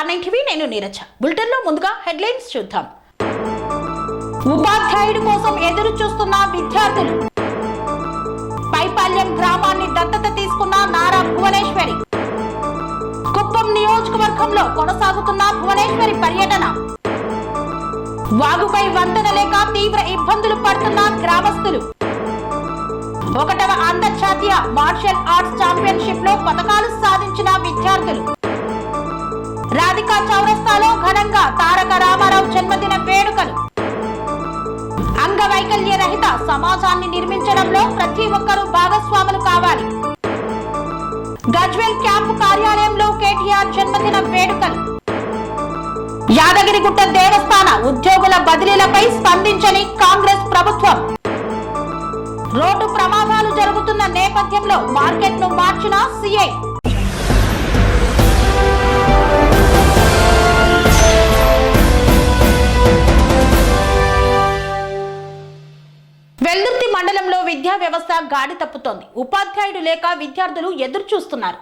R9 TV నేను Neeraja. Bulletin లో ముందుగా హెడ్లైన్స్ చూద్దాం. ఉపాధ్యాయుడి కోసం ఎదురు చూస్తున్న విద్యార్థులు. పైపాల్యం గ్రామాన్ని దత్తత తీసుకున్న నారా భువనేశ్వరి. కుప్పం నియోజకవర్గంలో కొనసాగుతున్న భువనేశ్వరి పర్యటన. వాగుపై వంతెన లేక తీవ్ర ఇబ్బందులు పడుతున్న గ్రామస్తులు. 1వ అంతర్జాతీయ మార్షల్ ఆర్ట్స్ ఛాంపియన్షిప్ లో పతకాలు సాధించిన విద్యార్థులు. రాధికా చౌరస్తాలో ఘనంగా తారక రామారావు జన్మదిన వేడుకలు. అంగవైకల్య రహిత సమాజాన్ని నిర్మించడంలో ప్రతి ఒక్కరూ భాగస్వాములు కావాలి. గజ్వేల్ క్యాంపు కార్యాలయంలో కేటీఆర్ జన్మదిన వేడుకలు. యాదగిరిగుట్ట దేవస్థాన ఉద్యోగుల బదిలీలపై స్పందించని కాంగ్రెస్ ప్రభుత్వం. రోడ్డు ప్రమాదాలు జరుగుతున్న నేపథ్యంలో మార్కెట్ ను మార్చిన సిఐ. వెల్దుర్తి మండలంలో విద్యా వ్యవస్థ గాడి తప్పుతోంది. ఉపాధ్యాయుడు లేక విద్యార్థులు ఎదురు చూస్తున్నారు.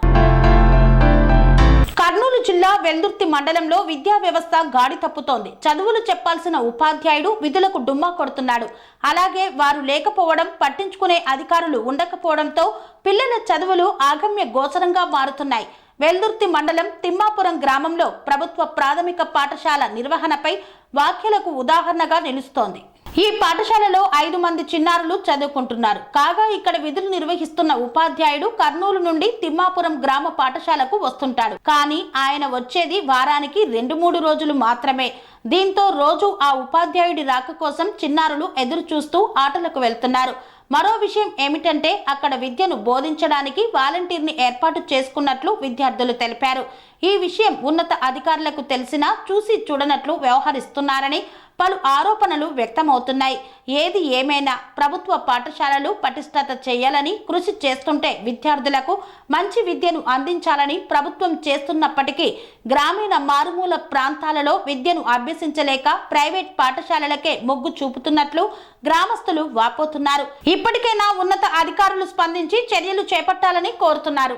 కర్నూలు జిల్లా వెల్దుర్తి మండలంలో విద్యా వ్యవస్థ గాడి తప్పుతోంది. చదువులు చెప్పాల్సిన ఉపాధ్యాయుడు విధులకు డుమ్మా కొడుతున్నాడు. అలాగే వారు లేకపోవడం, పట్టించుకునే అధికారులు ఉండకపోవడంతో పిల్లల చదువులు ఆగమ్య గోచరంగా మారుతున్నాయి. వెల్దుర్తి మండలం తిమ్మాపురం గ్రామంలో ప్రభుత్వ ప్రాథమిక పాఠశాల నిర్వహణపై వ్యాఖ్యలకు ఉదాహరణగా నిలుస్తోంది. ఈ పాఠశాలలో 5 మంది చిన్నారులు చదువుకుంటున్నారు. కాగా ఇక్కడ విధులు నిర్వహిస్తున్న ఉపాధ్యాయుడు కర్నూలు నుండి తిమ్మాపురం గ్రామ పాఠశాలకు వస్తుంటాడు. కానీ ఆయన వచ్చేది వారానికి 2-3 రోజులు మాత్రమే. దీంతో రోజు ఆ ఉపాధ్యాయుడి రాక కోసం చిన్నారులు ఎదురు చూస్తూ ఆటలకు వెళ్తున్నారు. మరో విషయం ఏమిటంటే అక్కడ విద్యను బోధించడానికి వాలంటీర్ని ఏర్పాటు చేసుకున్నట్లు విద్యార్థులు తెలిపారు. ఈ విషయం ఉన్నత అధికారులకు తెలిసినా చూసి చూడనట్లు వ్యవహరిస్తున్నారని పలు ఆరోపణలు వ్యక్తమవుతున్నాయి. ఏది ఏమైనా ప్రభుత్వ పాఠశాలలు పటిష్టత చేయాలని కృషి చేస్తుంటే విద్యార్థులకు మంచి విద్యను అందించాలని ప్రభుత్వం చేస్తున్నప్పటికీ గ్రామీణ మారుమూల ప్రాంతాలలో విద్యను అభ్యసించలేక ప్రైవేట్ పాఠశాలలకే మొగ్గు చూపుతున్నట్లు గ్రామస్తులు వాపోతున్నారు. ఇప్పటికైనా ఉన్నత అధికారులు స్పందించి చర్యలు చేపట్టాలని కోరుతున్నారు.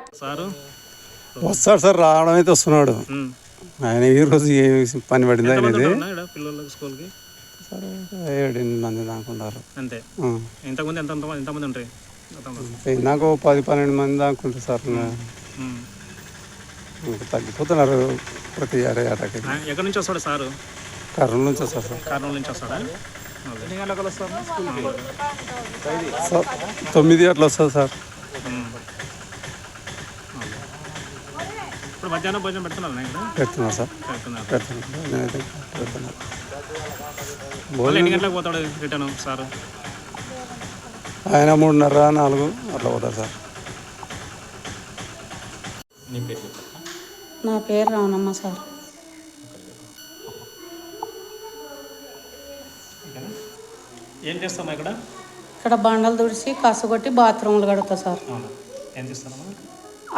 వస్తాడు సార్, రావడం అయితే వస్తున్నాడు. ఆయన ఈ రోజు ఏ పని పడింది ఆయనది. 7 మంది దాకా ఉన్నారు. నాకు 10-12 మంది దాకా ఉంటారు సార్. తగ్గిపోతున్నారు ప్రతి ఏడాదికి. ఎక్కడి నుంచి వస్తాడు సార్? కర్నూలు నుంచి వస్తాడు సార్. కర్నూలు నుంచి వస్తాడా? సార్ 9 అట్లా వస్తుంది సార్. ఇప్పుడు మధ్యాహ్నం భోజనం పెడుతున్నారు సార్. ఎన్ని గంటలకు పోతాడు రిటర్న్ సార్? ఆయన 3:30-4 అట్లా పోతారు సార్. నా పేరు రావణమ్మ సార్. ఏం చేస్తామా ఇక్కడ? ఇక్కడ బండలు తుడిచి కసుగొట్టి బాత్రూమ్లు కడుగుతా సార్. ఏం చేస్తామా?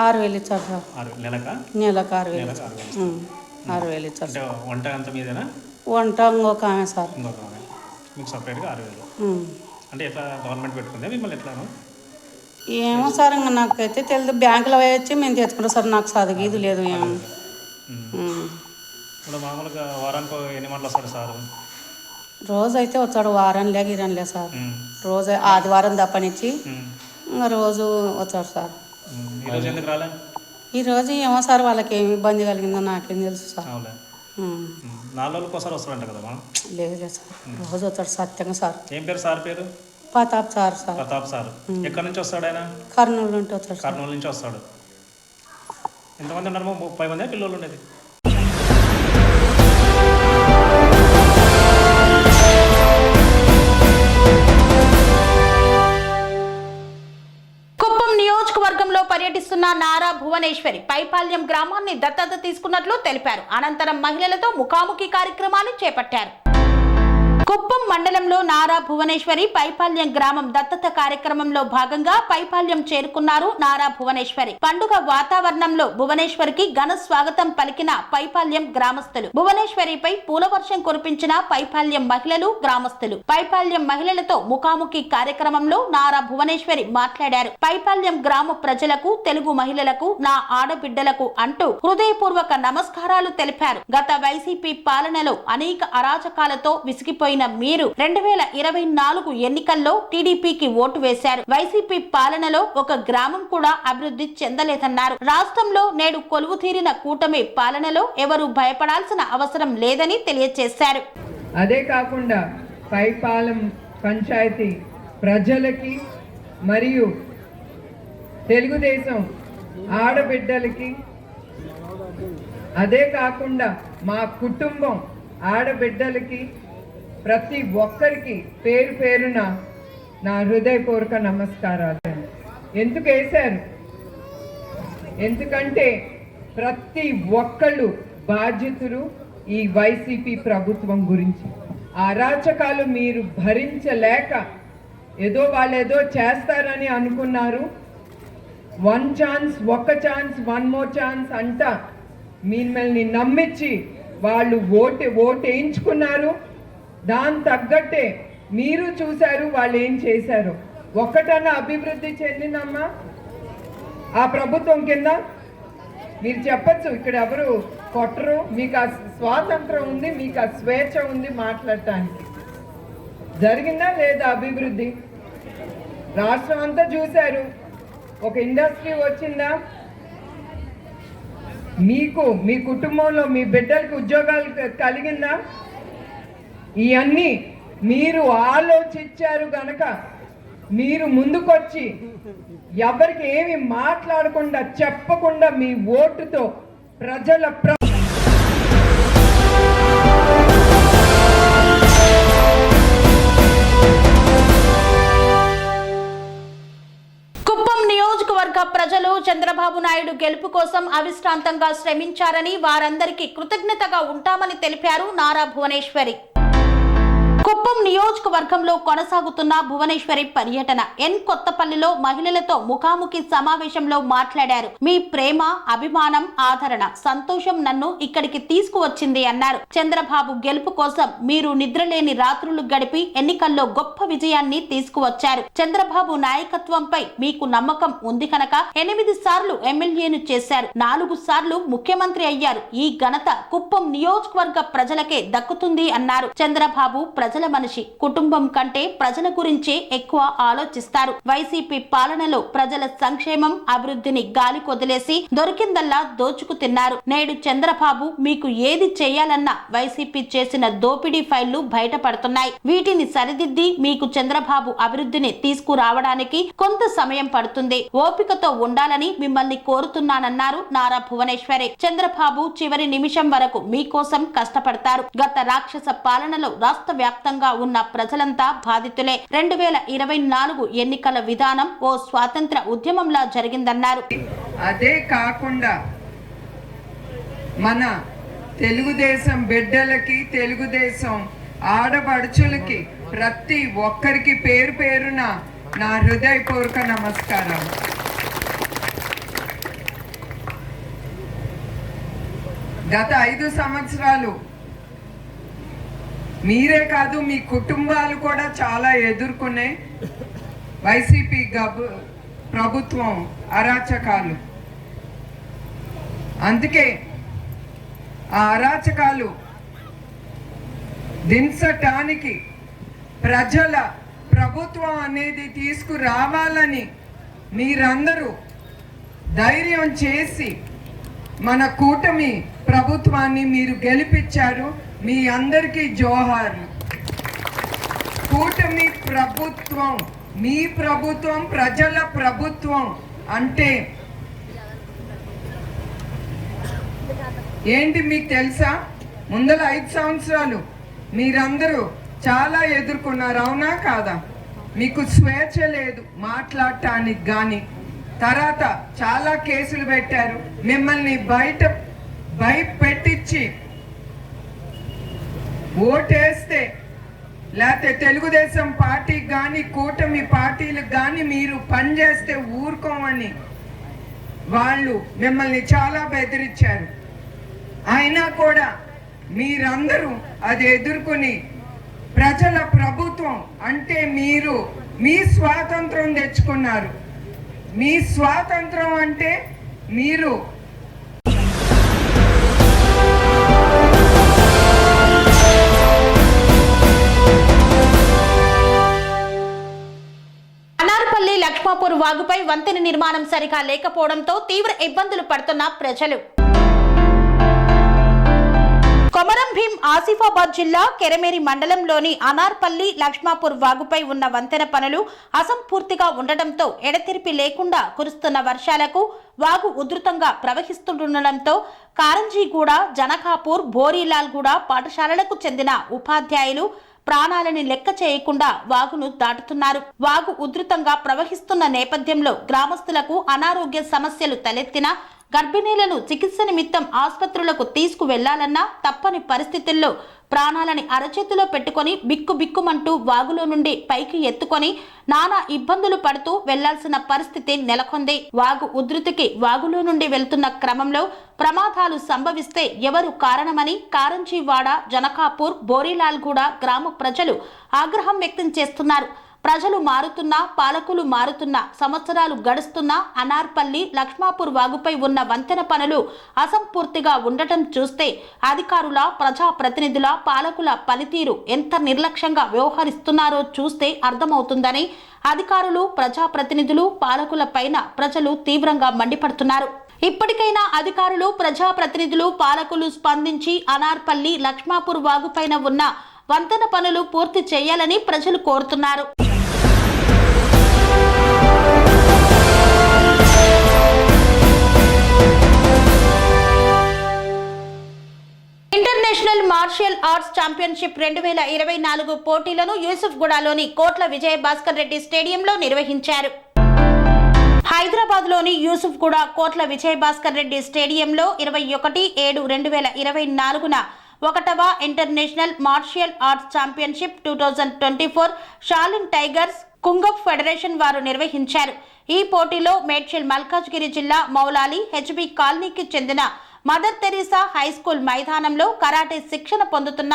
6,000 ఇచ్చారు సార్. నెలకు 6,000. 6,000 ఇచ్చారు. వంట అంత మీదేనా? వంట ఇంకొక ఆమె సార్. మీకు సపరేట్గా 6,000. అంటే ఎట్లా గవర్నమెంట్ పెట్టుకుందా మిమ్మల్ని ఎట్లాను? ఏమో సార్, ఇంకా నాకైతే తెలియదు. బ్యాంకులో వచ్చి మేము తెచ్చుకుంటాం సార్. నాకు చదువు ఇది లేదు ఏమో. ఇప్పుడు మామూలుగా వారానికి ఎన్ని మాటలు వస్తాడు సార్? రోజు అయితే వచ్చాడు, వారంలే గిరంలే సార్. రోజు ఆదివారం తప్పనిచ్చి ఇంకా రోజు వచ్చాడు సార్. ఈరోజు ఎందుకు రాలే? ఈరోజు ఏమో సార్, వాళ్ళకి ఏమి ఇబ్బంది కలిగిందో నాకేం తెలుసు సార్. 4 రోజులకు ఒకసారి వస్తాడంట కదా? లేదు సార్, రోజు వచ్చాడు సత్యంగా సార్. ఏం పేరు సార్ పేరు? ప్రతాప్ సార్. ప్రతాప్ సార్. ఎక్కడి నుంచి వస్తాడు ఆయన? కర్నూలు నుండి వచ్చాడు. కర్నూలు నుంచి వస్తాడు. ఎంతమంది ఉన్నారు? 30 మంది పిల్లలు ఉండేది. కుప్పం నియోజకవర్గంలో పర్యటిస్తున్న నారా భువనేశ్వరి పైపాల్యం గ్రామాన్ని దత్తత తీసుకున్నట్లు తెలిపారు. అనంతరం మహిళలతో ముఖాముఖి కార్యక్రమాన్ని చేపట్టారు. కుప్పం మండలంలో నారా భువనేశ్వరి పైపాల్యం గ్రామం దత్తత కార్యక్రమంలో భాగంగా పైపాల్యం చేరుకున్నారు నారా భువనేశ్వరి. పండుగ వాతావరణంలో భువనేశ్వరికి ఘన స్వాగతం పలికిన పైపాల్యం గ్రామస్తులు. భువనేశ్వరిపై పూలవర్షం కురిపించిన పైపాల్యం మహిళలు, గ్రామస్తులు. పైపాల్యం మహిళలతో ముఖాముఖి కార్యక్రమంలో నారా భువనేశ్వరి మాట్లాడారు. పైపాల్యం గ్రామ ప్రజలకు, తెలుగు మహిళలకు, నా ఆడబిడ్డలకు అంటూ హృదయపూర్వక నమస్కారాలు తెలిపారు. గత వైసీపీ పాలనలో అనేక అరాచకాలతో విసిగిపోయిన మీరు 2024 ఎన్నికల్లో టీడీపీకి ఓటు వేశారు. వైసీపీ పాలనలో ఒక గ్రామం కూడా అభివృద్ధి చెందలేదన్నారు. రాష్ట్రంలో నేడు కొలువు తీరిన కూటమి పాలనలో ఎవరు భయపడాల్సిన అవసరం లేదని తెలియజేశారు. అదే కాకుండా పైపాలెం పంచాయతీ ప్రజలకి మరియు తెలుగుదేశం ఆడబిడ్డలకి, అదే కాకుండా మా కుటుంబం ఆడబిడ్డలకి ప్రతి ఒక్కరికి పేరు పేరున నా హృదయపూర్వక నమస్కారాలు. ఎందుకు వేశారు? ఎందుకంటే ప్రతి ఒక్కళ్ళు బాధ్యతలు ఈ వైసీపీ ప్రభుత్వం గురించి. అరాచకాలు మీరు భరించలేక ఏదో వాళ్ళేదో చేస్తారని అనుకున్నారు. వన్ ఛాన్స్, ఒక్క ఛాన్స్, వన్ మోర్ ఛాన్స్ అంట మిమ్మల్ని నమ్మించి వాళ్ళు ఓటు వేయించుకున్నారు. దాని తగ్గట్టే మీరు చూశారు వాళ్ళు ఏం చేశారు. ఒక్కటన్నా అభివృద్ధి చెందినమ్మా ఆ ప్రభుత్వం కింద? మీరు చెప్పచ్చు, ఇక్కడ ఎవరు కొట్టరు. మీకు ఆ స్వాతంత్రం ఉంది, మీకు ఆ స్వేచ్ఛ ఉంది మాట్లాడటానికి. జరిగిందా లేదా అభివృద్ధి? రాష్ట్రం అంతా చూశారు. ఒక ఇండస్ట్రీ వచ్చిందా? మీకు, మీ కుటుంబంలో మీ బిడ్డలకు ఉద్యోగాలు కలిగిందా? ఇవన్నీ మీరు ఆలోచించారు గనక మీరు ముందుకొచ్చి ఎవరికి ఏమి మాట్లాడకుండా చెప్పకుండా మీ ఓటుతో ప్రజల ప్రజలు చంద్రబాబు నాయుడు గెలుపు కోసం అవిశ్రాంతంగా శ్రమించారని, వారందరికీ కృతజ్ఞతగా ఉంటామని తెలిపారు నారా భువనేశ్వరి. కుప్పం నియోజకవర్గంలో కొనసాగుతున్న భువనేశ్వరి పర్యటన. కొత్తపల్లిలో మహిళలతో ముఖాముఖి సమావేశంలో మాట్లాడారు. మీ ప్రేమ, అభిమానం, ఆదరణ, సంతోషం నన్ను ఇక్కడికి తీసుకువచ్చింది అన్నారు. చంద్రబాబు గెలుపు కోసం మీరు నిద్రలేని రాత్రులు గడిపి ఎన్నికల్లో గొప్ప విజయాన్ని తీసుకువచ్చారు. చంద్రబాబు నాయకత్వంపై మీకు నమ్మకం ఉంది కనుక 8 సార్లు ఎమ్మెల్యేను చేశారు, 4 సార్లు ముఖ్యమంత్రి అయ్యారు. ఈ ఘనత కుప్పం నియోజకవర్గ ప్రజలకే దక్కుతుంది అన్నారు. చంద్రబాబు ప్రజల మనిషి, కుటుంబం కంటే ప్రజల గురించే ఎక్కువ ఆలోచిస్తారు. వైసీపీ పాలనలో ప్రజల సంక్షేమం, అభివృద్ధిని గాలి కొదిలేసి దొరికిందల్లా దోచుకు తిన్నారు. నేడు చంద్రబాబు మీకు ఏది చేయాలన్నా వైసీపీ చేసిన దోపిడీ ఫైళ్లు బయటపడుతున్నాయి. వీటిని సరిదిద్ది మీకు చంద్రబాబు అభివృద్ధిని తీసుకురావడానికి కొంత సమయం పడుతుంది. ఓపికతో ఉండాలని మిమ్మల్ని కోరుతున్నానన్నారు నారా భువనేశ్వరి. చంద్రబాబు చివరి నిమిషం వరకు మీకోసం కష్టపడతారు. గత రాక్షస పాలనలో రాష్ట్ర వ్యాప్తంగా ఉన్న ప్రజలంతా బాధితులే. 2024 ఎన్నికల విధానం ఓ స్వాతంత్ర ఉద్యమంలా జరిగిందన్నారు. అదే కాకుండా మన తెలుగుదేశం బిడ్డలకి, తెలుగుదేశం ఆడపడుచులకి ప్రతి ఒక్కరికి పేరు పేరున నా హృదయపూర్వక నమస్కారం. గత 5 సంవత్సరాలు మీరే కాదు మీ కుటుంబాలు కూడా చాలా ఎదుర్కొనే వైసీపీ ప్రభుత్వం అరాచకాలు. అందుకే ఆ అరాచకాలు దించటానికి ప్రజల ప్రభుత్వం అనేది తీసుకురావాలని మీరందరూ ధైర్యం చేసి మన కూటమి ప్రభుత్వాన్ని మీరు గెలిపించారు. మీ అందరికీ జోహార్లు. కూటమి ప్రభుత్వం, మీ ప్రభుత్వం, ప్రజల ప్రభుత్వం అంటే ఏంటి మీకు తెలుసా? ముందల 5 సంవత్సరాలు మీరందరూ చాలా ఎదుర్కొన్నారు, అవునా కాదా? మీకు స్వేచ్ఛ లేదు మాట్లాడటానికి కానీ. తర్వాత చాలా కేసులు పెట్టారు, మిమ్మల్ని భయపెట్టించి ఓటేస్తే లేకపోతే తెలుగుదేశం పార్టీకి కానీ కూటమి పార్టీలకు కానీ మీరు పనిచేస్తే ఊరుకోమని వాళ్ళు మిమ్మల్ని చాలా బెదిరించారు. అయినా కూడా మీరందరూ అది ఎదుర్కొని ప్రజల ప్రభుత్వం అంటే మీరు మీ స్వాతంత్రం తెచ్చుకున్నారు. మీ స్వాతంత్రం అంటే మీరు అనార్పల్లి లక్ష్మాపూర్ వాగుపై వంతెన నిర్మాణం సరిగా లేకపోవడంతో తీవ్ర ఇబ్బందులు పడుతున్న ప్రజలు. కొమరం భీం ఆసిఫాబాద్ జిల్లా కెరమేరి మండలంలోని అనార్పల్లి లక్ష్మాపూర్ వాగుపై ఉన్న వంతెన పనులు అసంపూర్తిగా ఉండటంతో ఎడతెరిపి లేకుండా కురుస్తున్న వర్షాలకు వాగు ఉధృతంగా ప్రవహిస్తుండటంతో కారంజీగూడ, జనకాపూర్, బోరీలాల్గూడ పాఠశాలలకు చెందిన ఉపాధ్యాయులు ప్రాణాలని లెక్క చేయకుండా వాగును దాటుతున్నారు. వాగు ఉధృతంగా ప్రవహిస్తున్న నేపథ్యంలో గ్రామస్తులకు అనారోగ్య సమస్యలు తలెత్తిన గర్భిణీలను చికిత్స నిమిత్తం ఆసుపత్రులకు తీసుకువెళ్లాలన్నా తప్పని పరిస్థితుల్లో ప్రాణాలని అరచేతిలో పెట్టుకొని బిక్కుబిక్కుమంటూ వాగులో నుండి పైకి ఎత్తుకొని నానా ఇబ్బందులు పడుతూ వెళ్లాల్సిన పరిస్థితి నెలకొంది. వాగు ఉధృతికి వాగులో నుండి వెళ్తున్న క్రమంలో ప్రమాదాలు సంభవిస్తే ఎవరు కారణమని కారంజీవాడ, జనకాపూర్, బోరీలాల్గూడ గ్రామ ప్రజలు ఆగ్రహం వ్యక్తం చేస్తున్నారు. ప్రజలు మారుతున్నా, పాలకులు మారుతున్నా, సంవత్సరాలు గడుస్తున్నా అనార్పల్లి లక్ష్మాపూర్ వాగుపై ఉన్న వంతెన పనులు అసంపూర్తిగా ఉండటం చూస్తే అధికారుల, ప్రజాప్రతినిధుల, పాలకుల పనితీరు ఎంత నిర్లక్ష్యంగా వ్యవహరిస్తున్నారో చూస్తే అర్థమవుతుందని అధికారులు, ప్రజాప్రతినిధులు, పాలకుల పైన ప్రజలు తీవ్రంగా మండిపడుతున్నారు. ఇప్పటికైనా అధికారులు, ప్రజాప్రతినిధులు, పాలకులు స్పందించి అనార్పల్లి లక్ష్మాపూర్ వాగుపైన ఉన్న వంతెన పనులు పూర్తి చేయాలని ప్రజలు కోరుతున్నారు. ఇంటర్నేషనల్ మార్షల్ ఆర్ట్స్ ఛాంపియన్షిప్ 2024 పోటీలను యూసుఫ్గూడలోని కోట్ల విజయభాస్కర్ రెడ్డి స్టేడియంలో నిర్వహించారు. హైదరాబాద్లోని యూసుఫ్గూడ కోట్ల విజయభాస్కర్ రెడ్డి స్టేడియంలో 21/7/2024 1వ international martial arts championship 2024 Shaolin tigers kung fu federation వారు నిర్వహించారు. ఈ పోటీలో మేడ్చల్ మల్కాజ్గిరి జిల్లా మౌలాలి హెచ్బి కాలనీకి చెందిన మదర్ తెరీసా హై స్కూల్ మైదానంలో కరాటే శిక్షణ పొందుతున్న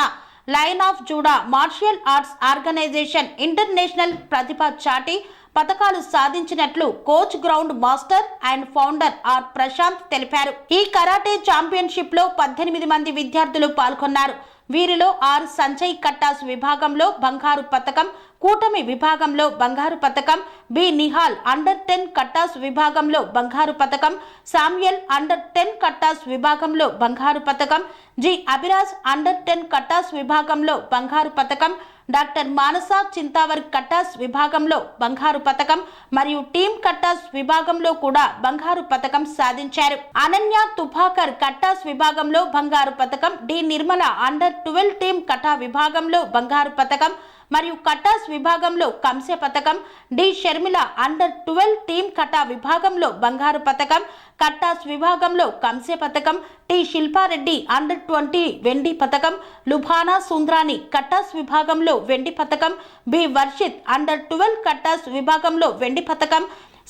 lion of Judah martial arts organization international ప్రతిభ చాటి పతకాలు సాధించినట్లు coach, ground master and founder R Prashanth తెలిపారు. ఈ కరాటే ఛాంపియన్షిప్ లో 18 మంది విద్యార్థులు పాల్గొన్నారు. వీరిలో ఆర్ సంజయ్ కట్టాస్ విభాగంలో బంగారు పతకం, కూటమి విభాగంలో బంగారు పతకం, బి నిహాల్ అండర్ 10 కట్టాస్ విభాగంలో బంగారు పతకం, సామ్యల్ అండర్ 10 కట్టాస్ విభాగంలో బంగారు పతకం, జి అభిరాజ్ అండర్ 10 కట్టాస్ విభాగంలో బంగారు పతకం, డాక్టర్ మానస చింతావర్ కట్టాస్ విభాగంలో బంగారు పతకం మరియు టీమ్ కట్టాస్ విభాగంలో కూడా బంగారు పతకం సాధించారు. అనన్య తుఫాకర్ కట్టాస్ విభాగంలో బంగారు పతకం, డి నిర్మల అండర్ 12 టీమ్ కటా విభాగంలో బంగారు పతకం మరియు కట్టాస్ విభాగంలో కాంస్య పతకం, డి షర్మిల అండర్ 12 టీమ్ కటా విభాగంలో బంగారు పతకం, కట్టాస్ విభాగంలో కాంస్య పతకం, టి శిల్పారెడ్డి అండర్ 20 వెండి పతకం, లుభానా సుంద్రాని కట్టాస్ విభాగంలో వెండి పతకం, బి వర్షిత్ అండర్ 12 కట్టాస్ విభాగంలో వెండి పతకం,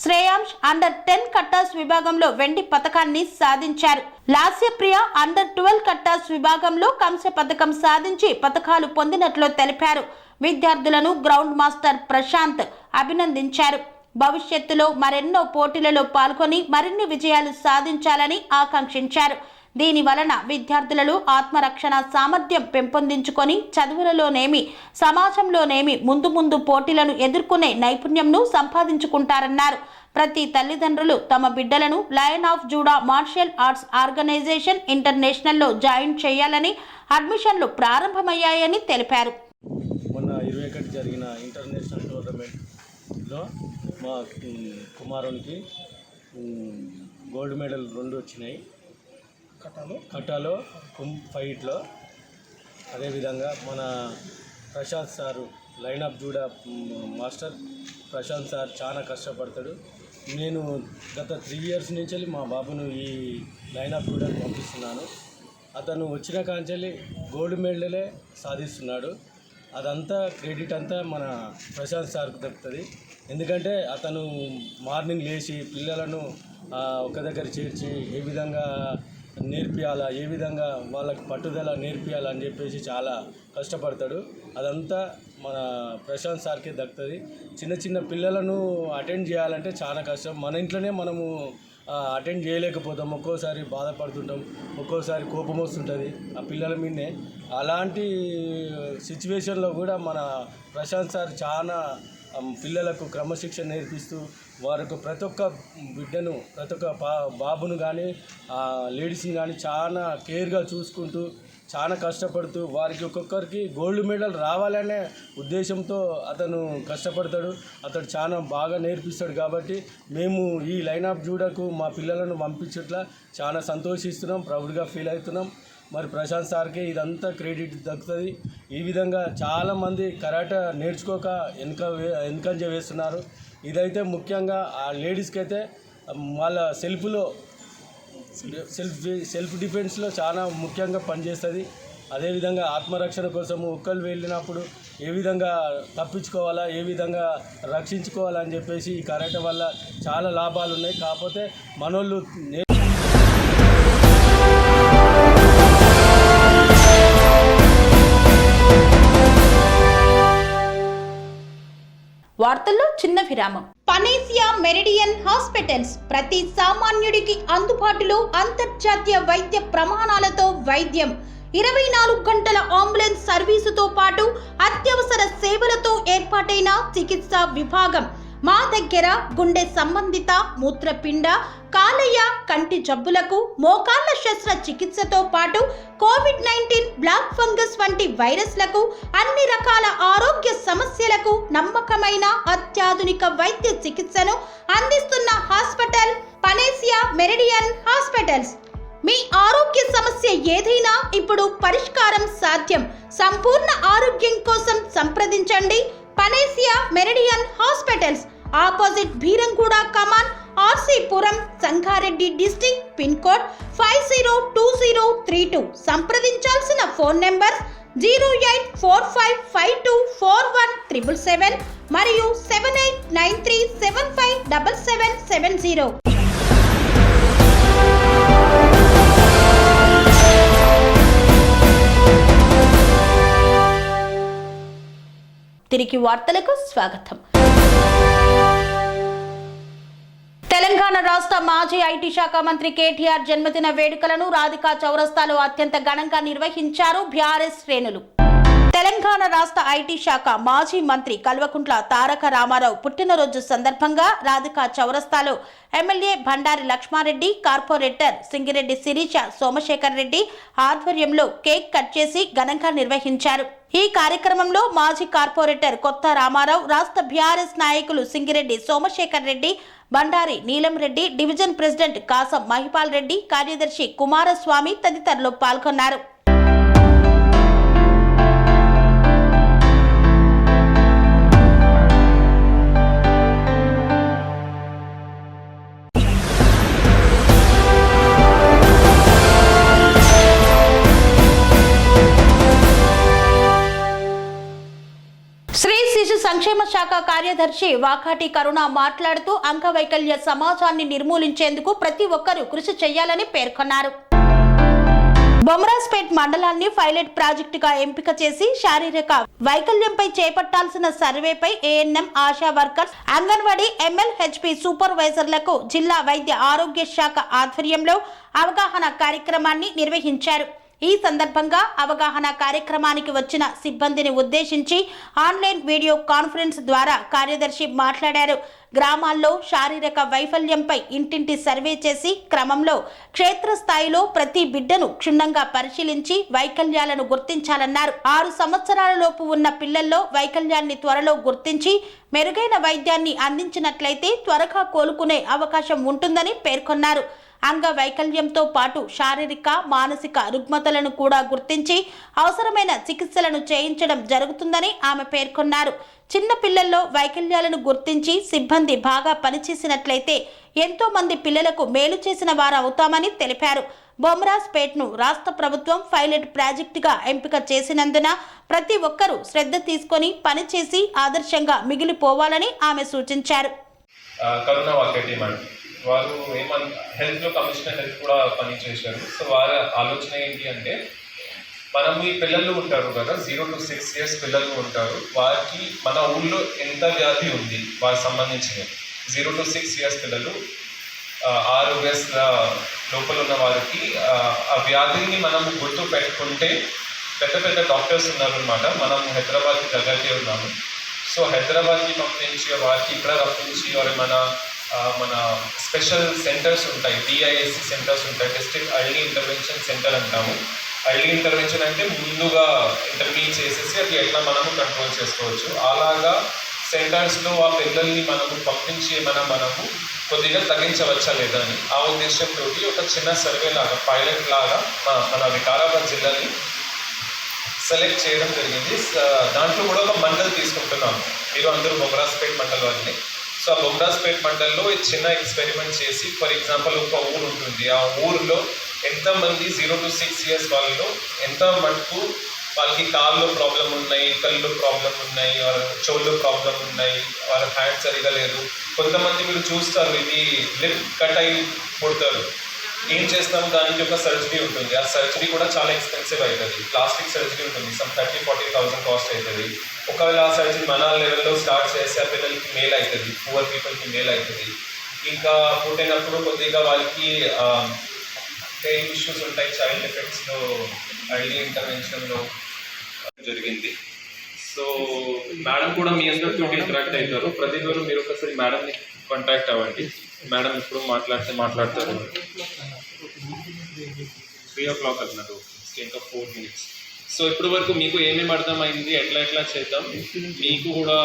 శ్రేయాంష్ అండర్ 10 కట్టాస్ విభాగంలో వెండి పతకాన్ని సాధించారు. లాస్యప్రియ అండర్ 12 కట్టాస్ విభాగంలో కాంస్య పతకం సాధించి పతకాలు పొందినట్లు తెలిపారు. విద్యార్థులను గ్రౌండ్ మాస్టర్ ప్రశాంత్ అభినందించారు. భవిష్యత్తులో మరెన్నో పోటీలలో పాల్గొని మరిన్ని విజయాలు సాధించాలని ఆకాంక్షించారు. దీని వలన విద్యార్థులలో ఆత్మరక్షణ సామర్థ్యం పెంపొందించుకొని చదువులలోనేమి సమాజంలోనేమి ముందు పోటీలను ఎదుర్కొనే నైపుణ్యంను సంపాదించుకుంటారన్నారు. ప్రతి తల్లిదండ్రులు తమ బిడ్డలను lion of Judah martial arts organization ఇంటర్నేషనల్లో జాయిన్ చేయాలని అడ్మిషన్లు ప్రారంభమయ్యాయని తెలిపారు. మొన్న 21 జరిగిన ఇంటర్నేషనల్ టోర్నమెంట్లో మా కుమారునికి గోల్డ్ మెడల్ 2 వచ్చినాయి కట్టాలో ఫైట్లో. అదేవిధంగా మన ప్రశాంత్ సారు లైన్ ఆఫ్ జూడా మాస్టర్ ప్రశాంత్ సార్ చాలా కష్టపడతాడు. నేను గత 3 years నుంచి మా బాబును ఈ లైన్ ఆఫ్ జూడాకి పంపిస్తున్నాను. అతను వచ్చిన కాంచెల్లి గోల్డ్ మెడలే సాధిస్తున్నాడు. అదంతా క్రెడిట్ అంతా మన ప్రశాంత్ సార్కు దక్కుతుంది. ఎందుకంటే అతను మార్నింగ్ లేచి పిల్లలను ఒక దగ్గర చేర్చి ఏ విధంగా నేర్పియాలా, ఏ విధంగా వాళ్ళకి పట్టుదల నేర్పియాలని చెప్పేసి చాలా కష్టపడతాడు. అదంతా మన ప్రశాంత్ సార్కే దక్కుతుంది. చిన్న చిన్న పిల్లలను అటెండ్ చేయాలంటే చాలా కష్టం. మన ఇంట్లోనే మనము అటెండ్ చేయలేకపోతాం, ఒక్కోసారి బాధపడుతుంటాం, ఒక్కోసారి కోపం వస్తుంటుంది ఆ పిల్లల మీదనే. అలాంటి సిచ్యువేషన్లో కూడా మన ప్రశాంత్ సార్ చాలా పిల్లలకు క్రమశిక్షణ నేర్పిస్తూ వారికి ప్రతి ఒక్క బిడ్డను, ప్రతి ఒక్క బాబును కానీ లేడీస్ని కానీ చాలా కేర్గా చూసుకుంటూ చాలా కష్టపడుతూ వారికి ఒక్కొక్కరికి గోల్డ్ మెడల్ రావాలనే ఉద్దేశంతో అతను కష్టపడతాడు. అతడు చాలా బాగా నేర్పిస్తాడు. కాబట్టి మేము ఈ లైనప్ జూడకు మా పిల్లలను పంపించట్లా చాలా సంతోషిస్తున్నాం, ప్రౌడ్గా ఫీల్ అవుతున్నాం. మరి ప్రశాంత్ సార్కే ఇదంతా క్రెడిట్ దక్కుతుంది. ఈ విధంగా చాలామంది కరాటే నేర్చుకోక వెనుకంజ వేస్తున్నారు. ఇదైతే ముఖ్యంగా ఆ లేడీస్కి అయితే వాళ్ళ సెల్ఫ్ డిఫెన్స్లో చాలా ముఖ్యంగా పనిచేస్తుంది. అదేవిధంగా ఆత్మరక్షణ కోసము ఒక్కళ్ళు వెళ్ళినప్పుడు ఏ విధంగా తప్పించుకోవాలా, ఏ విధంగా రక్షించుకోవాలా అని చెప్పేసి ఈ కరాటే వల్ల చాలా లాభాలు ఉన్నాయి. కాకపోతే మనోళ్ళు వార్తల్లో చిన్న విరామం. పనేసియా మెరిడియన్ హాస్పిటల్స్ ప్రతి సామాన్యుడికి అందుబాటులో అంతర్జాతీయ వైద్య ప్రమాణాలతో వైద్యం, 24 గంటల అంబులెన్స్ సర్వీసుతో పాటు అత్యవసర సేవలతో ఏర్పాటైన చికిత్సా విభాగం. మా దగ్గర గుండె సంబంధిత, మూత్రపిండ, కాలేయ, కంటి జబ్బులకు, మోకాళ్ల శస్త్రచికిత్సతో పాటు కోవిడ్-19, బ్లాక్ ఫంగస్ వంటి వైరస్లకు, అన్ని రకాల ఆరోగ్య సమస్యలకు నమ్మకమైన అత్యాధునిక వైద్య చికిత్సను అందిస్తున్న హాస్పిటల్ పనేసియా మెరిడియన్ హాస్పిటల్స్. మీ ఆరోగ్య సమస్య ఏదైనా ఇప్పుడు పరిష్కారం సాధ్యం. సంపూర్ణ ఆరోగ్యం కోసం సంప్రదించండి panacea meridian hospitals, opposite Bheeramguda Kaman, RC Puram, Sangareddy district, pin code 502032. సంప్రదించాల్సిన ఫోన్ నెంబర్ 0845524177 మరియు 7893757770. తిరిగి వార్తలకు స్వాగతం. తెలంగాణ రాష్ట్ర మాజీ ఐటీ శాఖ మంత్రి కేటీఆర్ జన్మదిన వేడుకలను రాధికా చౌరస్తాలో అత్యంత ఘనంగా నిర్వహించారు బీఆర్ఎస్ శ్రేణులు. తెలంగాణ రాష్ట్ర ఐటీ శాఖ మాజీ మంత్రి కల్వకుంట్ల తారక రామారావు పుట్టినరోజు సందర్భంగా రాధికా చౌరస్తాలో ఎమ్మెల్యే బండారి లక్ష్మారెడ్డి, కార్పొరేటర్ సింగిరెడ్డి శిరీష సోమశేఖర్ రెడ్డి ఆధ్వర్యంలో కేక్ కట్ చేసి ఘనంగా నిర్వహించారు. ఈ కార్యక్రమంలో మాజీ కార్పొరేటర్ కొత్త రామారావు, రాష్ట్ర బీఆర్ఎస్ నాయకులు సింగిరెడ్డి సోమశేఖర్ రెడ్డి, బండారి నీలం రెడ్డి, డివిజన్ ప్రెసిడెంట్ కాసం మహిపాల్ రెడ్డి, కార్యదర్శి కుమారస్వామి తదితరులు పాల్గొన్నారు. సంక్షేమ శాఖ కార్యదర్శి వాకాటి కరుణ మాట్లాడుతూ అంగవైకల్య సమాజాన్ని నిర్మూలించేందుకు ప్రతి ఒక్కరూ కృషి చేయాలని పేర్కొన్నారు. బొమ్రాజ్పేట్ మండలాన్ని పైలట్ ప్రాజెక్టుగా ఎంపిక చేసి శారీరక వైకల్యంపై చేపట్టాల్సిన సర్వేపై ANM, ASHA workers, Anganwadi, MLHP సూపర్వైజర్లకు జిల్లా వైద్య ఆరోగ్య శాఖ ఆధ్వర్యంలో అవగాహన కార్యక్రమాన్ని నిర్వహించారు. ఈ సందర్భంగా అవగాహన కార్యక్రమానికి వచ్చిన సిబ్బందిని ఉద్దేశించి ఆన్లైన్ వీడియో కాన్ఫరెన్స్ ద్వారా కార్యదర్శి మాట్లాడారు. గ్రామాల్లో శారీరక వైఫల్యంపై ఇంటింటి సర్వే చేసి క్రమంలో క్షేత్రస్థాయిలో ప్రతి బిడ్డను క్షుణ్ణంగా పరిశీలించి వైకల్యాలను గుర్తించాలన్నారు. 6 సంవత్సరాల లోపు ఉన్న పిల్లల్లో వైకల్యాన్ని త్వరలో గుర్తించి మెరుగైన వైద్యాన్ని అందించినట్లయితే త్వరగా కోలుకునే అవకాశం ఉంటుందని పేర్కొన్నారు. అంగవైకల్యంతో పాటు శారీరక, మానసిక రుగ్మతలను కూడా గుర్తించి అవసరమైన చికిత్సలను చేయించడం జరుగుతుందని ఆమె పేర్కొన్నారు. చిన్న పిల్లల్లో వైకల్యాలను గుర్తించి సిబ్బంది బాగా పనిచేసినట్లయితే ఎంతో మంది పిల్లలకు మేలు చేసిన వారు అవుతామని తెలిపారు. బొమ్రాజ్పేట్ను రాష్ట్ర ప్రభుత్వం పైలట్ ప్రాజెక్టుగా ఎంపిక చేసినందున ప్రతి ఒక్కరూ శ్రద్ధ తీసుకొని పనిచేసి ఆదర్శంగా మిగిలిపోవాలని ఆమె సూచించారు. కరోనా వాకే డిమాండ్ వారు హెల్త్లో కమిషనర్ హెల్త్ కూడా పనిచేశారు. సో వారి ఆలోచన ఏంటి అంటే మనం ఈ పిల్లలు ఉంటారు కదా 0 to 6 years పిల్లలు ఉంటారు, వారికి మన ఊళ్ళో ఎంత వ్యాధి ఉంది వారికి సంబంధించినవి 0 to 6 years పిల్లలు 6 years లోపల ఉన్న వారికి ఆ వ్యాధిని మనం గుర్తు పెట్టుకుంటే పెద్ద పెద్ద డాక్టర్స్ ఉన్నారనమాట. మనం హైదరాబాద్కి దగ్గరకే ఉన్నాము. సో హైదరాబాద్కి పంపించి వారికి ఇక్కడ రప్పించి వారి మన స్పెషల్ సెంటర్స్ ఉంటాయి, DISC సెంటర్స్ ఉంటాయి, డిస్ట్రిక్ట్ ఎర్లీ ఇంటర్వెన్షన్ సెంటర్ అంటాము. ఎర్లీ ఇంటర్వెన్షన్ అంటే ముందుగా ఇంటర్వ్యూ చేసేసి అది ఎట్లా మనము కంట్రోల్ చేసుకోవచ్చు. అలాగా సెంటర్స్లో ఆ పిల్లల్ని మనము పంపించి మనము కొద్దిగా తగ్గించవచ్చా లేదా అని ఆ ఉద్దేశంతో ఒక చిన్న సర్వే లాగా పైలట్ లాగా మన వికారాబాద్ జిల్లాని సెలెక్ట్ చేయడం జరిగింది. దాంట్లో కూడా ఒక మండల్ తీసుకుంటున్నాము. మీరు అందరూ బొమ్రాజ్పేట్ మండల్ వాళ్ళని. సో ఆ బొమ్రాజ్పేట్ మండల్లో చిన్న ఎక్స్పెరిమెంట్ చేసి ఫర్ ఎగ్జాంపుల్ ఒక ఊరు ఉంటుంది, ఆ ఊరిలో ఎంతమంది 0 to 6 years వాళ్ళలో ఎంత మటుకు వాళ్ళకి కాళ్ళు ప్రాబ్లం ఉన్నాయి, కళ్ళు ప్రాబ్లం ఉన్నాయి, వారి చెవుల్లో ప్రాబ్లం ఉన్నాయి, వారి హ్యాండ్ సరిగా లేదు. కొంతమంది మీరు చూస్తారు ఇది లిప్ కట్ అయి పుడతారు, ఏం చేస్తాం దానికి ఒక సర్జరీ ఉంటుంది. ఆ సర్జరీ కూడా చాలా ఎక్స్పెన్సివ్ అవుతుంది. ప్లాస్టిక్ సర్జరీ ఉంటుంది, సమ్ 30,000-40,000 కాస్ట్ అవుతుంది. ఒకవేళ ఆ సర్జరీ మన లెవెల్లో స్టార్ట్ చేస్తే ఆ పిల్లలకి మేల్ అవుతుంది, పూర్ పీపుల్కి మేల్ అవుతుంది. ఇంకా పుట్టినప్పుడు కొద్దిగా వాళ్ళకి ఇష్యూస్ ఉంటాయి, చైల్డ్ ఎఫెక్ట్స్లో ఎర్లీ ఇంటర్వెన్షన్లో జరిగింది. సో మేడం కూడా మీ అందరితో ఇంటరాక్ట్ అవుతారు. ప్రతిరోజు మీరు ఒకసారి మేడంని కాంటాక్ట్ అవ్వండి. మేడం ఇప్పుడు మాట్లాడతారు. 3 o'clock అన్నారు, ఇంకా 4 minutes. సో ఇప్పటి వరకు మీకు ఏమేమి అర్థమైంది, ఎట్లా చేద్దాం మీకు కూడా.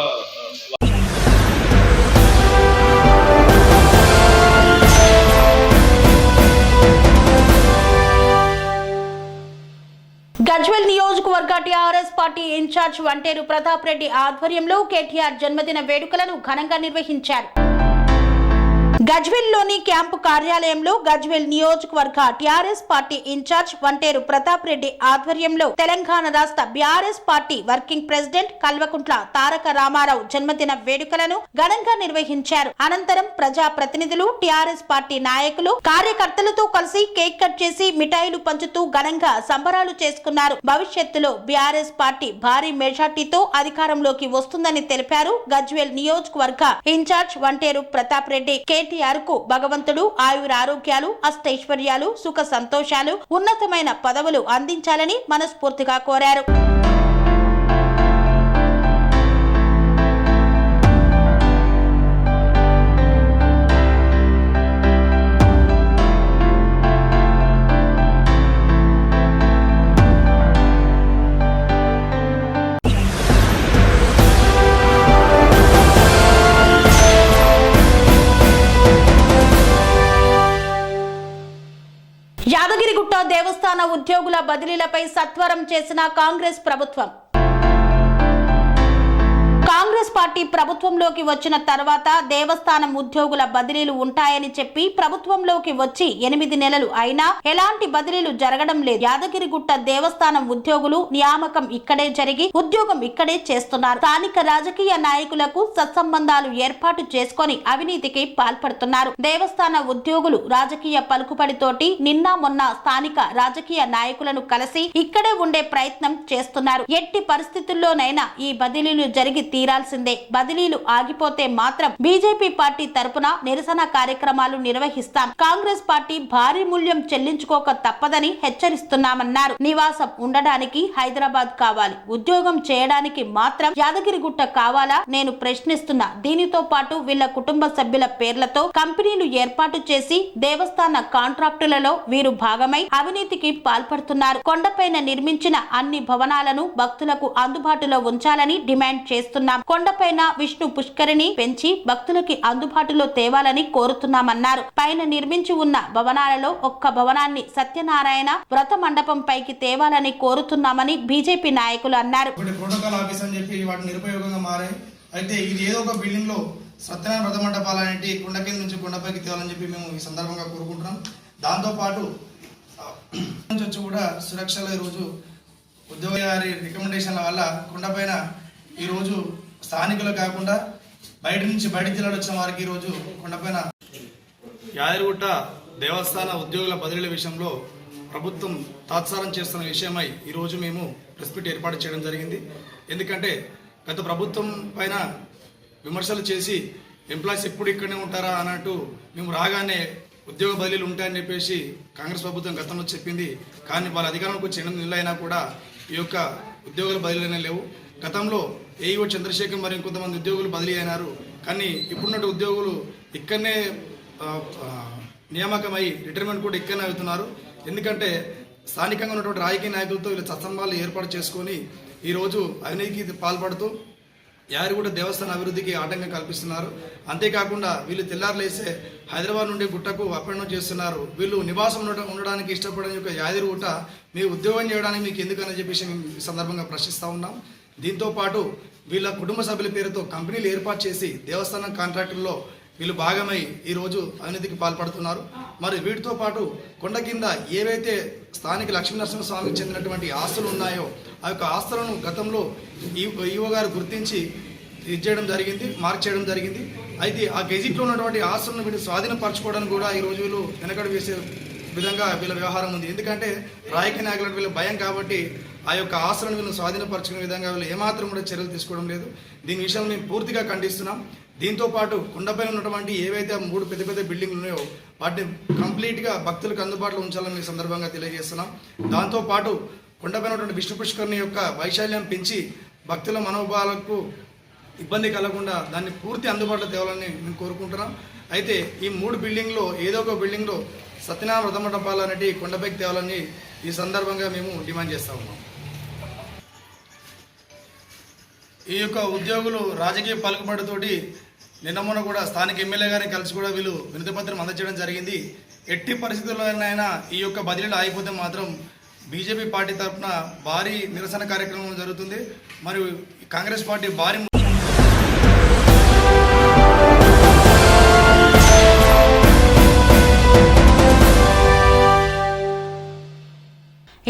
గజ్వేల్ నియోజకవర్గ TRS party incharge Vanteru Pratap Reddy ఆధ్వర్యంలో కేటీఆర్ జన్మదిన వేడుకలను ఘనంగా నిర్వహించారు. గజ్వేల్లోని క్యాంపు కార్యాలయంలో గజ్వేల్ నియోజకవర్గ TRS party incharge Vanteru Pratap Reddy ఆధ్వర్యంలో తెలంగాణ రాష్ట్ర BRS party working president Kalvakuntla Taraka Rama Rao జన్మదిన వేడుకలను ఘనంగా నిర్వహించారు. అనంతరం ప్రజా ప్రతినిధులు, టీఆర్ఎస్ పార్టీ నాయకులు, కార్యకర్తలతో కలిసి కేక్ కట్ చేసి మిఠాయిలు పంచుతూ ఘనంగా సంబరాలు చేసుకున్నారు. భవిష్యత్తులో బీఆర్ఎస్ పార్టీ భారీ మెజార్టీతో అధికారంలోకి వస్తుందని తెలిపారు. గజ్వేల్ నియోజకవర్గ ఇన్ఛార్జ్ వంటేరు ప్రతాప్ రెడ్డి కేటీఆర్ కు భగవంతుడు ఆయురారోగ్యాలు, అష్టైశ్వర్యాలు, సుఖ సంతోషాలు, ఉన్నతమైన పదవులు అందించాలని మనస్ఫూర్తిగా కోరారు. యాదగిరిగుట్ట దేవస్థాన ఉద్యోగుల బదిలీలపై సత్వరం చేసిన కాంగ్రెస్ ప్రభుత్వం. కాంగ్రెస్ పార్టీ ప్రభుత్వంలోకి వచ్చిన తర్వాత దేవస్థానం ఉద్యోగుల బదిలీలు ఉంటాయని చెప్పి ప్రభుత్వంలోకి వచ్చి 8 నెలలు అయినా ఎలాంటి బదిలీలు జరగడం లేదు. యాదగిరిగుట్ట దేవస్థానం ఉద్యోగులు నియామకం ఇక్కడే జరిగి ఉద్యోగం ఇక్కడే చేస్తున్నారు. స్థానిక రాజకీయ నాయకులకు సత్సంబంధాలు ఏర్పాటు చేసుకొని అవినీతికి పాల్పడుతున్నారు. దేవస్థాన ఉద్యోగులు రాజకీయ పలుకుబడితోటి నిన్న మొన్న స్థానిక రాజకీయ నాయకులను కలిసి ఇక్కడే ఉండే ప్రయత్నం చేస్తున్నారు. ఎట్టి పరిస్థితుల్లోనైనా ఈ బదిలీలు జరిగి తీరాల్సిందే. బదిలీలు ఆగిపోతే మాత్రం బీజేపీ పార్టీ తరపున నిరసన కార్యక్రమాలు నిర్వహిస్తాం. కాంగ్రెస్ పార్టీ భారీ మూల్యం చెల్లించుకోక తప్పదని హెచ్చరిస్తున్నామన్నారు. నివాసం ఉండడానికి హైదరాబాద్ కావాలి, ఉద్యోగం చేయడానికి మాత్రం యాదగిరిగుట్ట కావాలా? నేను ప్రశ్నిస్తున్నా. దీనితో పాటు వీళ్ళ కుటుంబ సభ్యుల పేర్లతో కంపెనీలు ఏర్పాటు చేసి దేవస్థాన కాంట్రాక్టులలో వీరు భాగమై అవినీతికి పాల్పడుతున్నారు. కొండపైన నిర్మించిన అన్ని భవనాలను భక్తులకు అందుబాటులో ఉంచాలని డిమాండ్ చేస్తున్నారు. కొండపైన విష్ణు పుష్కరిణి పెంచి భక్తులకి అందుబాటులో తేవాలని కోరుతున్నామన్నారు. పైన నిర్మించి ఉన్న భవనాలలో ఒక్క భవనాన్ని సత్యనారాయణ వ్రత మండపం పైకి తేవాలని కోరుతున్నామని బీజేపీ నాయకులు అన్నారు. ప్రోటోకాల్ ఆఫీస్ అని చెప్పి వాటి నిరుపయోగంగా మారాయి. అయితే ఇది ఏదో ఒక బిల్డింగ్ లో సత్యనారాయణ వ్రత మండపాలు అనేటి కొండ కింద నుంచి కొండపైకి తేవాలని చెప్పి మేము ఈ సందర్భంగా కోరుకుంటున్నాం. దాంతో పాటు నుంచి వచ్చి కూడా సురక్షలో ఈరోజు ఉద్యోగ గారి రికమెండేషన్ల వల్ల కొండపైన ఈరోజు స్థానికులు కాకుండా బయట జిల్లాలో వచ్చిన వారికి ఈరోజు కొండపైన యాదగిరిగుట్ట దేవస్థాన ఉద్యోగుల బదిలీల విషయంలో ప్రభుత్వం తాత్సారం చేస్తున్న విషయమై ఈరోజు మేము ప్రెస్ మీట్ ఏర్పాటు చేయడం జరిగింది. ఎందుకంటే గత ప్రభుత్వం పైన విమర్శలు చేసి ఎంప్లాయీస్ ఎప్పుడు ఇక్కడనే ఉంటారా అన్నట్టు మేము రాగానే ఉద్యోగ బదిలీలు ఉంటాయని చెప్పేసి కాంగ్రెస్ ప్రభుత్వం గతంలో చెప్పింది. కానీ వాళ్ళ అధికారంలోకి వచ్చి 8 నెలలు అయినా కూడా ఈ యొక్క ఉద్యోగుల బదిలీలనే లేవు. గతంలో ఏఈఓ చంద్రశేఖర్ మరి కొంతమంది ఉద్యోగులు బదిలీ అయినారు. కానీ ఇప్పుడున్నట్టు ఉద్యోగులు ఇక్కడనే నియామకమై రిటైర్మెంట్ కూడా ఇక్కడనే అవుతున్నారు. ఎందుకంటే స్థానికంగా ఉన్నటువంటి రాజకీయ నాయకులతో వీళ్ళు సత్సంబాలు ఏర్పాటు చేసుకొని ఈరోజు అవినీతికి పాల్పడుతూ యాదగిరిగుట్ట దేవస్థాన అభివృద్ధికి ఆటంకం కల్పిస్తున్నారు. అంతేకాకుండా వీళ్ళు తెల్లారులేసే హైదరాబాద్ నుండి గుట్టకు అప్ అండ్ డౌన్ చేస్తున్నారు. వీళ్ళు నివాసం ఉండడానికి ఇష్టపడని యొక్క యాదగిరిగుట్ట మీరు ఉద్యోగం చేయడానికి మీకు ఎందుకని చెప్పేసి మేము ఈ సందర్భంగా ప్రశ్నిస్తూ ఉన్నాం. దీంతోపాటు వీళ్ళ కుటుంబ సభ్యుల పేరుతో కంపెనీలు ఏర్పాటు చేసి దేవస్థానం కాంట్రాక్టుల్లో వీళ్ళు భాగమై ఈరోజు అవినీతికి పాల్పడుతున్నారు. మరి వీటితో పాటు కొండ కింద ఏవైతే స్థానిక లక్ష్మీనరసింహస్వామికి చెందినటువంటి ఆస్తులు ఉన్నాయో ఆ యొక్క ఆస్తులను గతంలో ఈఓ గారు గుర్తించి చేయడం జరిగింది, మార్క్ చేయడం జరిగింది. అయితే ఆ గెజిట్లో ఉన్నటువంటి ఆస్తులను వీళ్ళు స్వాధీనపరచుకోవడానికి కూడా ఈరోజు వీళ్ళు వెనకడు వేసే విధంగా వీళ్ళ వ్యవహారం ఉంది. ఎందుకంటే రాజకీయ నాయకులకు వీళ్ళ భయం కాబట్టి ఆ యొక్క ఆస్తులను వీళ్ళు స్వాధీనపరచుకునే విధంగా వీళ్ళు ఏమాత్రం కూడా చర్యలు తీసుకోవడం లేదు. దీని విషయాన్ని మేము పూర్తిగా ఖండిస్తున్నాం. దీంతోపాటు కొండపైన ఉన్నటువంటి ఏవైతే 3 పెద్ద బిల్డింగ్లు ఉన్నాయో వాటిని కంప్లీట్గా భక్తులకు అందుబాటులో ఉంచాలని ఈ సందర్భంగా తెలియజేస్తున్నాం. దాంతోపాటు కొండపైన ఉన్నటువంటి విష్ణు పుష్కరిణి యొక్క వైశాల్యం పెంచి భక్తుల మనోభావాలకు ఇబ్బంది కలగకుండా దాన్ని పూర్తి అందుబాటులో తేవాలని మేము కోరుకుంటున్నాం. అయితే ఈ 3 బిల్డింగ్లో ఏదో ఒక బిల్డింగ్లో సత్యనారాయణ వ్రత మండపాలు అనేవి కొండపైకి తేవాలని ఈ సందర్భంగా మేము డిమాండ్ చేస్తా ఉన్నాం. ఈ యొక్క ఉద్యోగులు రాజకీయ పలుకుబడితోటి నిన్న మొన్న కూడా స్థానిక ఎమ్మెల్యే గారిని కలిసి కూడా వీళ్ళు వినతిపత్రం అందజేయడం జరిగింది. ఎట్టి పరిస్థితుల్లోనైనా ఈ యొక్క బదిలీలు ఆగిపోతే మాత్రం బీజేపీ పార్టీ తరఫున భారీ నిరసన కార్యక్రమం జరుగుతుంది. మరియు కాంగ్రెస్ పార్టీ భారీ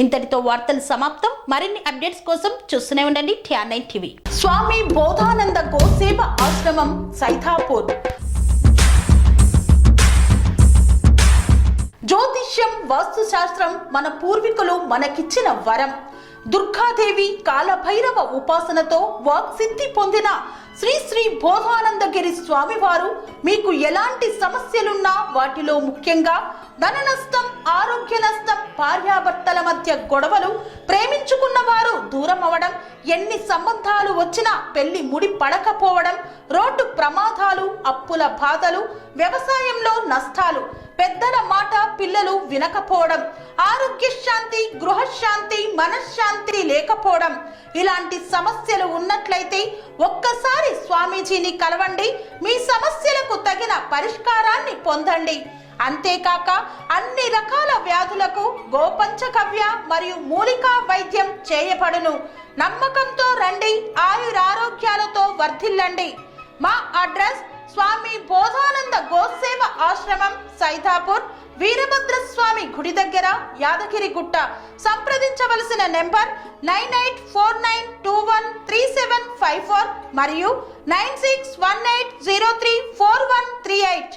ఇంతటితో వార్తలు సమాప్తం. మరిన్ని అప్డేట్స్ కోసం చూస్తూనే ఉండండి TR9 టీవీ. స్వామి బోధానంద గోసేవ ఆశ్రమం సైథాపూర్. జ్యోతిష్యం, వాస్తుశాస్త్రం మన పూర్వీకులు మనకిచ్చిన వరం. దుర్గాదేవి, కాలభైరవ ఉపాసనతో వాక్సిద్ధి పొందిన శ్రీ శ్రీ బోధానందగిరి స్వామివారు మీకు ఎలాంటి సమస్యలున్నా, వాటిలో ముఖ్యంగా ధన నష్టం, ఆరోగ్య నష్టం, భార్యాభర్తల మధ్య గొడవలు, ప్రేమించుకున్న వారు దూరం అవడం, ఎన్ని సంబంధాలు వచ్చినా పెళ్లి ముడి పడకపోవడం, రోడ్డు ప్రమాదాలు, అప్పుల బాధలు, వ్యవసాయంలో నష్టాలు, పెద్దల మాట పిల్లలు వినకపోవడం, ఆరోగ్య శాంతి, గృహశాంతి, మనశ్శాంతి లేకపోవడం, ఇలాంటి సమస్యలు ఉన్నట్లయితే ఒక్కసారి స్వామీజీని కలవండి. మీ సమస్యలకు తగిన పరిష్కారాన్ని పొందండి. అంతేకాక అన్ని రకాల వ్యాధులకు గోపంచకవ్య మరియు మూలికా వైద్యం చేయబడును. నమ్మకంతో రండి, ఆయురారోగ్యాలతో వర్ధిల్లండి. మా అడ్రస్ స్వామి బోధానంద గోసేవ ఆశ్రమం, సైథాపూర్, వీరభద్రస్వామి గుడి దగ్గర, యాదగిరిగుట్ట. సంప్రదించవలసిన నెంబర్ 9849213754 మరియు 9618034138.